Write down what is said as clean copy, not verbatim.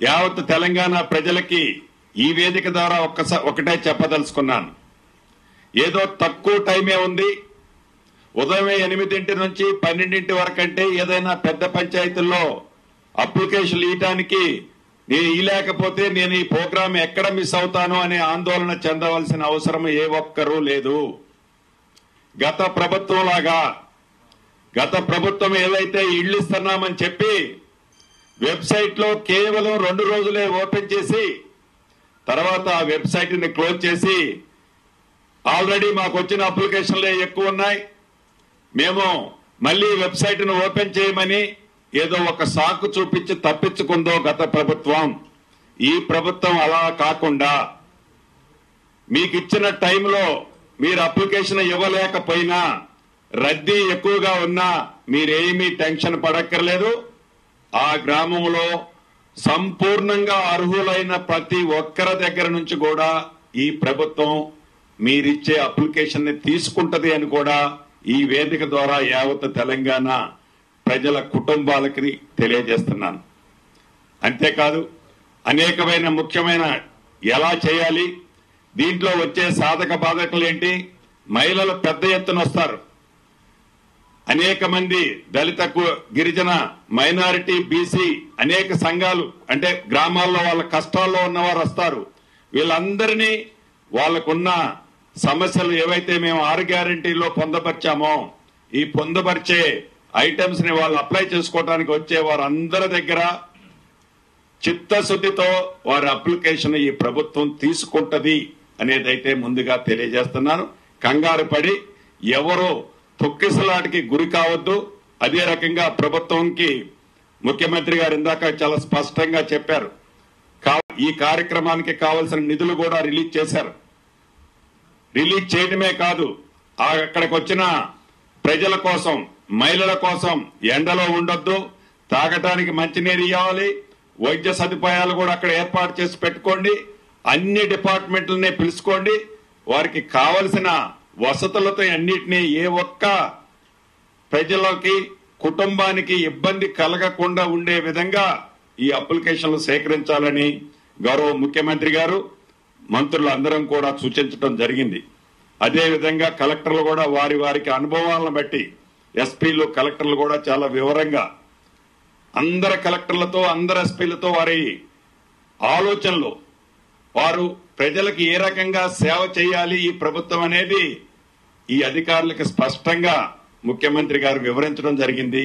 యావత్ తెలంగాణ ప్రజలకి ఈ వేదిక ద్వారా ఒకటే చెప్పదలుచుకున్నాను. ఏదో తక్కువ టైమే ఉంది. ఉదయం 8 నుంచి 12 వరకు అంటే ఏదైనా పెద్ద పంచాయతీల్లో అప్లికేషన్లు ఇవ్వడానికి నేను ఇవ్వలేకపోతే నేను ఈ ప్రోగ్రాం ఎక్కడ మిస్ అవుతాను అనే ఆందోళన చెందవలసిన అవసరం ఏ ఒక్కరూ లేదు. గత ప్రభుత్వం ఏదైతే ఇళ్లు ఇస్తున్నామని చెప్పి వెబ్సైట్ లో కేవలం 2 రోజులే ఓపెన్ చేసి తర్వాత ఆ వెబ్సైట్ ని క్లోజ్ చేసి ఆల్రెడీ మాకు వచ్చిన అప్లికేషన్లే ఎక్కువ ఉన్నాయి, మేము మళ్లీ వెబ్సైట్ ను ఓపెన్ చేయమని ఏదో ఒక సాకు చూపించి తప్పించుకుందో గత ప్రభుత్వం. ఈ ప్రభుత్వం అలా కాకుండా మీకు ఇచ్చిన టైంలో మీరు అప్లికేషన్ ఇవ్వలేకపోయినా రద్దీ ఎక్కువగా ఉన్నా మీరేమీ టెన్షన్ పడక్కర్లేదు. ఆ గ్రామంలో సంపూర్ణంగా అర్హులైన ప్రతి ఒక్కరి దగ్గర నుంచి కూడా ఈ ప్రభుత్వం మీరిచ్చే అప్లికేషన్ ని తీసుకుంటది అని కూడా ఈ వేదిక ద్వారా యావత్ తెలంగాణ ప్రజల కుటుంబాలకి తెలియజేస్తున్నాను. అంతేకాదు అనేకమైన ముఖ్యమైన ఎలా చేయాలి, దీంట్లో వచ్చే సాధక బాధకులు ఏంటి, మహిళలు పెద్ద ఎత్తున వస్తారు. అనేక మంది దళిత గిరిజన మైనారిటీ బీసీ అనేక సంఘాలు అంటే గ్రామాల్లో వాళ్ళ కష్టాల్లో ఉన్నవారు వస్తారు. వీళ్ళందరినీ వాళ్ళకున్న సమస్యలు ఏవైతే మేము 6 గ్యారెంటీలో పొందపరిచామో ఈ పొందపరిచే ఐటమ్స్ ని వాళ్ళు అప్లై చేసుకోవడానికి వచ్చే వారందరి దగ్గర చిత్తశుద్ధితో వారి అప్లికేషన్ ఈ ప్రభుత్వం తీసుకుంటది అనేదైతే ముందుగా తెలియజేస్తున్నాను. కంగారు పడి ఎవరో తొక్కిసలాటికి గురి కావద్దు. అదే రకంగా ప్రభుత్వంకి ముఖ్యమంత్రి గారు ఇందాక చాలా స్పష్టంగా చెప్పారు. ఈ కార్యక్రమానికి కావాల్సిన నిధులు కూడా రిలీజ్ చేశారు. రిలీజ్ చేయడమే కాదు, అక్కడికి వచ్చిన ప్రజల కోసం మహిళల కోసం ఎండలో ఉండొద్దు, తాగటానికి మంచినీరు ఇవ్వాలి, వైద్య సదుపాయాలు కూడా అక్కడ ఏర్పాటు చేసి పెట్టుకోండి, అన్ని డిపార్ట్మెంట్లనే పిలుచుకోండి, వారికి కావలసిన వసతులతో అన్నిటినీ ఏ ఒక్క ప్రజలకి కుటుంబానికి ఇబ్బంది కలగకుండా ఉండే విధంగా ఈ అప్లికేషన్లు సేకరించాలని గౌరవ ముఖ్యమంత్రి గారు మంత్రులు అందరం కూడా సూచించడం జరిగింది. అదేవిధంగా కలెక్టర్లు కూడా వారికి అనుభవాలను బట్టి ఎస్పీలు కలెక్టర్లు కూడా చాలా వివరంగా అందరు కలెక్టర్లతో అందరు ఎస్పీలతో వారి ఆలోచనలు వారు ప్రజలకు ఏ రకంగా సేవ చేయాలి ఈ ప్రభుత్వం అనేది ఈ అధికారులకు స్పష్టంగా ముఖ్యమంత్రి గారు వివరించడం జరిగింది.